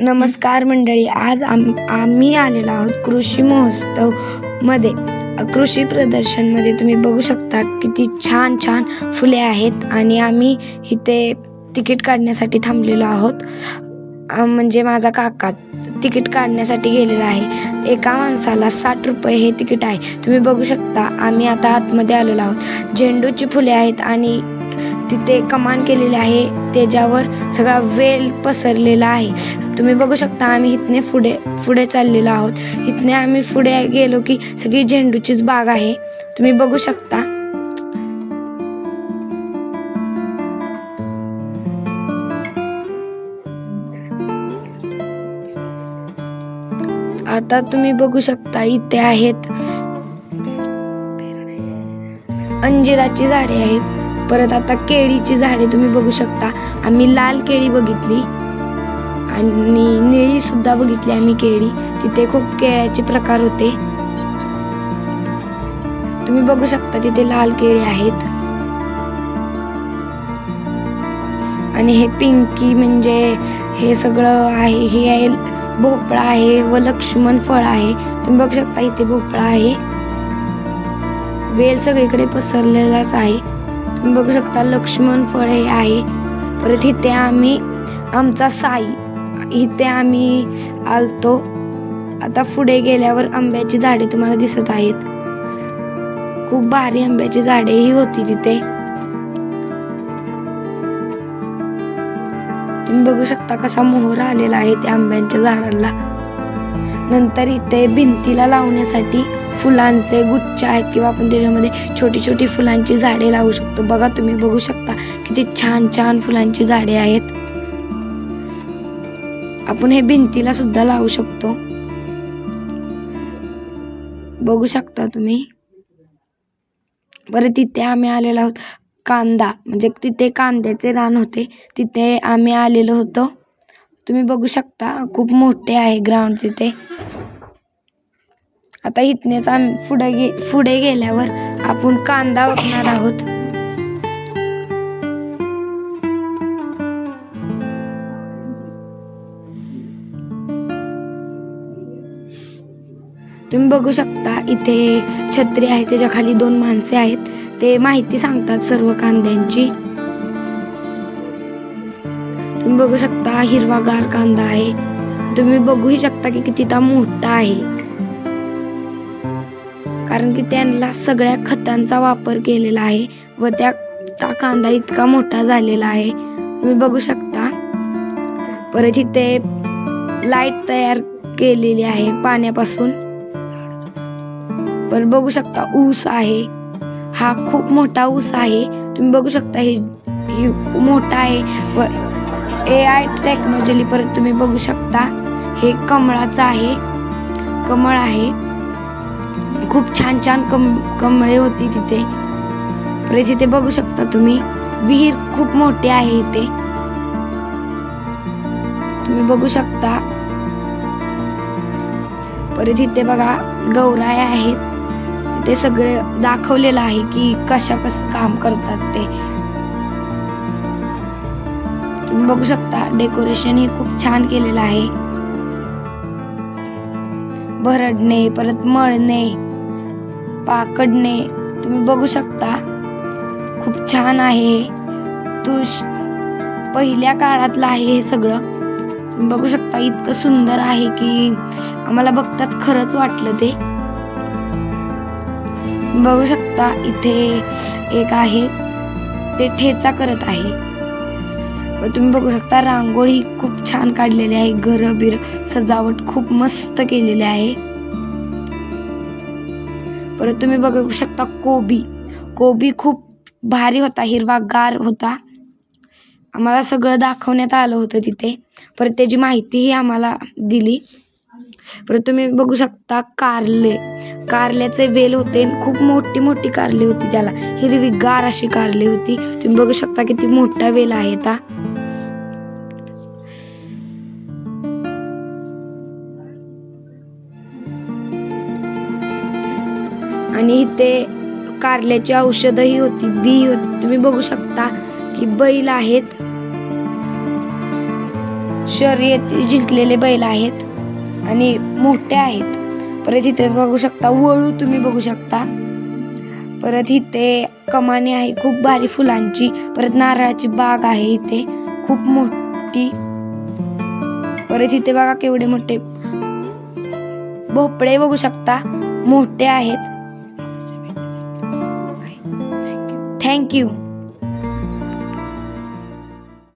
नमस्कार मंडळी, आज आम्ही आलेलो आहोत कृषी महोत्सव मध्ये. कृषी प्रदर्शनमध्ये तुम्ही बघू शकता किती छान छान फुले आहेत आणि आम्ही इथे तिकीट काढण्यासाठी थांबलेलो आहोत. म्हणजे माझा काका तिकीट काढण्यासाठी गेलेला आहे. एका माणसाला 60 रुपये हे तिकीट आहे. तुम्ही बघू शकता आम्ही आता आतमध्ये आलेलो आहोत. झेंडूची फुले आहेत आणि तिथे कमान केलेली आहे, त्याच्यावर सगळा वेल पसरलेला आहे. तुम्ही बघू शकता आम्ही इथने पुढे चाललेलो आहोत. इथने आम्ही पुढे गेलो की सगळी झेंडूचीच बाग आहे. तुम्ही बघू शकता. आता तुम्ही बघू शकता इथे आहेत अंजिराची झाडे आहेत. परत आता केळीची झाडे तुम्ही बघू शकता. आम्ही लाल केळी बघितली आणि निळी सुद्धा बघितली आम्ही केळी. तिथे खूप केळ्याचे प्रकार होते. तुम्ही बघू शकता तिथे लाल केळी आहेत आणि हे पिंकी म्हणजे हे सगळं आहे. हे आहे भोपळा आहे व लक्ष्मण फळ आहे. तुम्ही बघू शकता इथे भोपळा आहे. वेल सगळीकडे पसरलेलाच आहे. तुम्ही बघू शकता लक्ष्मण फळ हे आहे. परत इथे आम्ही आमचा साई इथे आम्ही आलतो. आता पुढे गेल्यावर आंब्याची झाडे तुम्हाला दिसत आहेत. खूप भारी आंब्याची झाडेही होती तिथे. तुम्ही बघू शकता कसा मोहर आलेला आहे त्या आंब्यांच्या झाडाला. नंतर इथे भिंतीला लावण्यासाठी फुलांचे गुच्छ आहेत किंवा आपण त्याच्यामध्ये छोटी छोटी फुलांची झाडे लावू शकतो. बघा तुम्ही बघू शकता किती छान छान फुलांची झाडे आहेत. आपण हे भिंतीला सुद्धा लावू शकतो. बघू शकता तुम्ही. बरं तिथे आम्ही आलेलो आहोत कांदा म्हणजे तिथे कांद्याचे रान होते, तिथे आम्ही आलेलो होतो. तुम्ही बघू शकता खूप मोठे आहे ग्राउंड तिथे. आता इथनेच आम्ही पुढे गेल्यावर आपण कांदा बघणार आहोत. तुम्ही बघू शकता इथे छत्री आहे, त्याच्या खाली 2 माणसे आहेत. ते माहिती सांगतात सर्व कांद्यांची. तुम्ही बघू शकता हिरवागार कांदा आहे. तुम्ही बघूही शकता की किती मोठा आहे, कारण की त्यांना सगळ्या खतांचा वापर केलेला आहे व त्या कांदा इतका मोठा झालेला आहे. तुम्ही बघू शकता. परत इथे लाईट तयार केलेली आहे पाण्यापासून. पण बघू शकता ऊस आहे. हा खूप मोठा ऊस आहे. तुम्ही बघू शकता हे मोठा आहे व AI टेक्नॉलॉजी. परत तुम्ही बघू शकता हे कमळाचं आहे, कमळ आहे. खूप छान छान कमळे होती तिथे. परत इथे बघू शकता तुम्ही विहीर खूप मोठी आहे इथे. तुम्ही बघू शकता. परत इथे बघा गौराई आहेत. तिथे सगळे दाखवलेलं आहे की कसं काम करतात ते. तुम्ही बघू शकता डेकोरेशन हे खूप छान केलेलं आहे. भरडणे, परत मळणे, पाकडणे. तुम्ही बघू शकता खूप छान आहे. पहिल्या काळातलं आहे हे सगळं. तुम्ही बघू शकता इतकं सुंदर आहे की आम्हाला बघताच खरंच वाटलं ते. तुम्ही बघू शकता इथे एक आहे ते ठेचा करत आहे. तुम्ही बघू शकता रांगोळी खूप छान काढलेली आहे. घरं बिर सजावट खूप मस्त केलेली आहे. परत तुम्ही बघू शकता कोबी खूप भारी होता, हिरवागार होता. आम्हाला सगळं दाखवण्यात आलं होतं तिथे. परत त्याची माहितीही आम्हाला दिली. परत तुम्ही बघू शकता कारल्याचे वेल होते. खूप मोठी मोठी कारली होती, त्याला हिरवीगार अशी कारली होती. तुम्ही बघू शकता किती मोठा वेल आहे ता. आणि इथे कारल्याची औषधही होती, बी होती. तुम्ही बघू शकता की बैल आहेत. शर्यती जिंकलेले बैल आहेत आणि मोठे आहेत. परत इथे बघू शकता वळू तुम्ही बघू शकता. परत इथे कमानी आहे खूप भारी फुलांची. परत नारळाची बाग आहे इथे खूप मोठी. परत इथे बघा केवढे मोठे भोपळे बघू शकता, मोठे आहेत. थँक्यू.